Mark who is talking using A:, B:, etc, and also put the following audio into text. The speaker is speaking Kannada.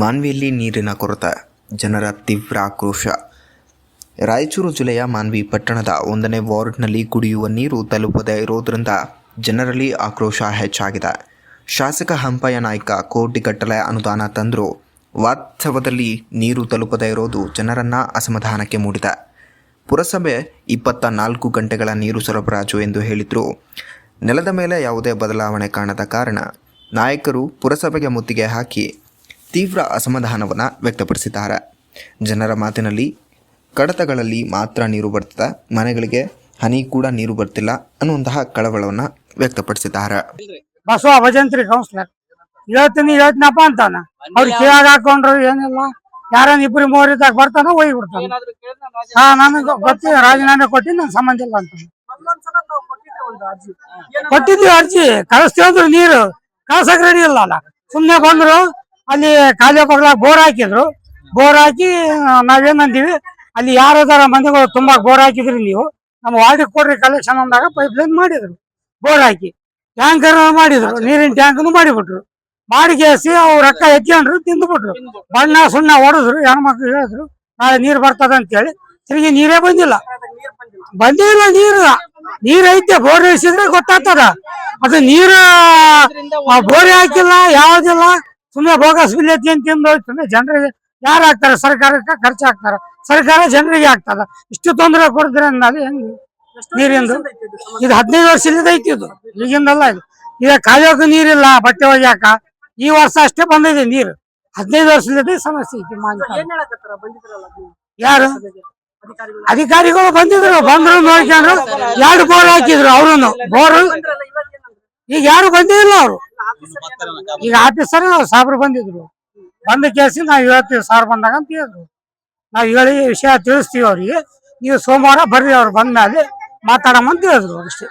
A: ಮಾನ್ವಿಯಲ್ಲಿ ನೀರಿನ ಕೊರತೆ, ಜನರ ತೀವ್ರ ಆಕ್ರೋಶ. ರಾಯಚೂರು ಜಿಲ್ಲೆಯ ಮಾನ್ವಿ ಪಟ್ಟಣದ 1ನೇ ವಾರ್ಡ್ನಲ್ಲಿ ಕುಡಿಯುವ ನೀರು ತಲುಪದೇ ಇರೋದ್ರಿಂದ ಜನರಲ್ಲಿ ಆಕ್ರೋಶ ಹೆಚ್ಚಾಗಿದೆ. ಶಾಸಕ ಹಂಪಯ್ಯ ನಾಯ್ಕ ಕೋಟಿಗಟ್ಟಲೆ ಅನುದಾನ ತಂದರೂ ವಾಸ್ತವದಲ್ಲಿ ನೀರು ತಲುಪದೇ ಇರೋದು ಜನರನ್ನು ಅಸಮಾಧಾನಕ್ಕೆ ಮೂಡಿದೆ. ಪುರಸಭೆ 24 ಗಂಟೆಗಳ ನೀರು ಸರಬರಾಜು ಎಂದು ಹೇಳಿದರೂ ನೆಲದ ಮೇಲೆ ಯಾವುದೇ ಬದಲಾವಣೆ ಕಾಣದ ಕಾರಣ ನಾಯಕರು ಪುರಸಭೆಗೆ ಮುತ್ತಿಗೆ ಹಾಕಿ ತೀವ್ರ ಅಸಮಾಧಾನವನ್ನು ವ್ಯಕ್ತಪಡಿಸಿದ್ದಾರೆ. ಜನರ ಮಾತಿನಲ್ಲಿ ಕಡತಗಳಲ್ಲಿ ಮಾತ್ರ ನೀರು ಬರ್ತಿದೆ, ಮನೆಗಳಿಗೆ ಹನಿ ಕೂಡ ನೀರು ಬರ್ತಿಲ್ಲ ಅನ್ನುವಂತಹ ಕಳವಳವನ್ನು ವ್ಯಕ್ತಪಡಿಸಿದ್ದಾರೆ.
B: ಬಸವ ಭಜಂತ್ರಿ ಕೌನ್ಸಿಲರ್ ಹೇಳ್ತೀನಪ್ಪ ಅಂತಾನ. ಅವ್ರು ಕಿವಾಗ ಹಾಕೊಂಡ್ರು ಏನಿಲ್ಲ, ಯಾರನ್ನ 2-3 ಇದ್ದಾಗ ಬರ್ತಾನ ಹೋಗಿ ಬಿಡ್ತಾನ. ನನಗೆ ಗೊತ್ತಿ ರಾಜೀನಾಮೆ ಕೊಟ್ಟಿ ನನ್ ಸಂಬಂಧ ಇಲ್ಲ ಅಂತ ಕೊಟ್ಟಿದ್ವಿ ಅರ್ಜಿ. ಕಳಿಸ್ತೇವ್ರು, ನೀರು ಕಳ್ಸಕ್ ರೆಡಿ ಇಲ್ಲ ಅಲ್ಲ. ಸುಮ್ನೆ ಬಂದ್ರು, ಅಲ್ಲಿ ಖಾಲಿ ಪಕ್ಕದಾಗ ಬೋರ್ ಹಾಕಿದ್ರು. ಬೋರ್ ಹಾಕಿ ನಾವೇನಂತೀವಿ, ಅಲ್ಲಿ ಯಾರದಾರ ಮಂದಿಗಳು ತುಂಬಾ ಬೋರ್ ಹಾಕಿದ್ರಿ, ನೀವು ನಮ್ಮ ವಾರ್ಡಿಗೆ ಕೊಡ್ರಿ ಕಲೆಕ್ಷನ್ ಅಂದಾಗ ಪೈಪ್ ಲೈನ್ ಮಾಡಿದ್ರು. ಬೋರ್ ಹಾಕಿ ಟ್ಯಾಂಕರ್ ಮಾಡಿದ್ರು, ನೀರಿನ ಟ್ಯಾಂಕನ್ನು ಮಾಡಿಬಿಟ್ರು. ಮಾಡಿ ಕೇಸಿ ಅವ್ರು ರೊಕ್ಕ ಎತ್ಕೊಂಡ್ರು, ತಿಂದ್ಬಿಟ್ರು. ಬಣ್ಣ ಸುಣ್ಣ ಹೊಡೆದ್ರು. ಹೆಣ್ಮಕ್ಳು ಹೇಳಿದ್ರು ನಾಳೆ ನೀರ್ ಬರ್ತದ ಅಂತೇಳಿ. ತಿರುಗಿ ನೀರೇ ಬಂದಿಲ್ಲ. ನೀರ್ ಐತೆ, ಬೋರ್ ಇಳಿಸಿದ್ರೆ ಗೊತ್ತಾಗ್ತದ. ಅದು ನೀರು ಬೋರ್ ಹಾಕಿಲ್ಲ, ಯಾವ್ದಿಲ್ಲ. ಸುಮ್ಮನೆ ಬೋಗಸ್ ಬಿಲ್ ಎತ್ಕೊಂಡ್ ತಿಂದು ಸುಮ್ಮನೆ ಜನರಿಗೆ ಯಾರು ಹಾಕ್ತಾರೆ? ಸರ್ಕಾರಕ್ಕೆ ಖರ್ಚು ಹಾಕ್ತಾರ, ಸರ್ಕಾರ ಜನರಿಗೆ ಆಗ್ತದ. ಇಷ್ಟು ತೊಂದರೆ ಕೊಡ್ತಾರೆ ಅನ್ನೋದು ಹೆಂಗ್? ನೀರಿಂದು ಇದು 15 ವರ್ಷದಿಂದ ಐತಿ, ಇದು ಈಗಿಂದಲ್ಲ. ಇದು ಈಗ ಕಾಯೋಕೆ ನೀರಿಲ್ಲ, ಬಟ್ಟೆ ಒಗ್ಯಾಕ ಈ ವರ್ಷ ಅಷ್ಟೇ ಬಂದಿದೆ ನೀರು. 15 ವರ್ಷದಿಂದ ಸಮಸ್ಯೆ ಐತಿ. ಯಾರು ಅಧಿಕಾರಿಗಳು ಬಂದಿದ್ರು, ಬಂದ್ರು, ನೋಡ್ಕೊಂಡ್ರು. 2 ಬೋರ್ ಹಾಕಿದ್ರು. ಅವ್ರು ಬೋರ್ ಈಗ ಯಾರು ಬಂದಿಲ್ಲ. ಅವ್ರು ಈಗ ಆಫೀಸರ್ ಸಾಬ್ರು ಬಂದಿದ್ರು. ಬಂದ ಕೇಸಿ ನಾವ್ ಹೇಳ್ತೀವಿ ಸಾರ್ ಬಂದಾಗ ಅಂತ ಹೇಳಿದ್ರು. ನಾವ್ ವಿಷಯ ತಿಳಿಸ್ತೀವಿ ಅವ್ರಿಗೆ. ನೀವು ಸೋಮವಾರ ಬರ್ರಿ, ಅವ್ರು ಬಂದ್ಮೇಲೆ ಮಾತಾಡಮ್ಮ ಅಂತ ಹೇಳಿದ್ರು ಅಷ್ಟೇ.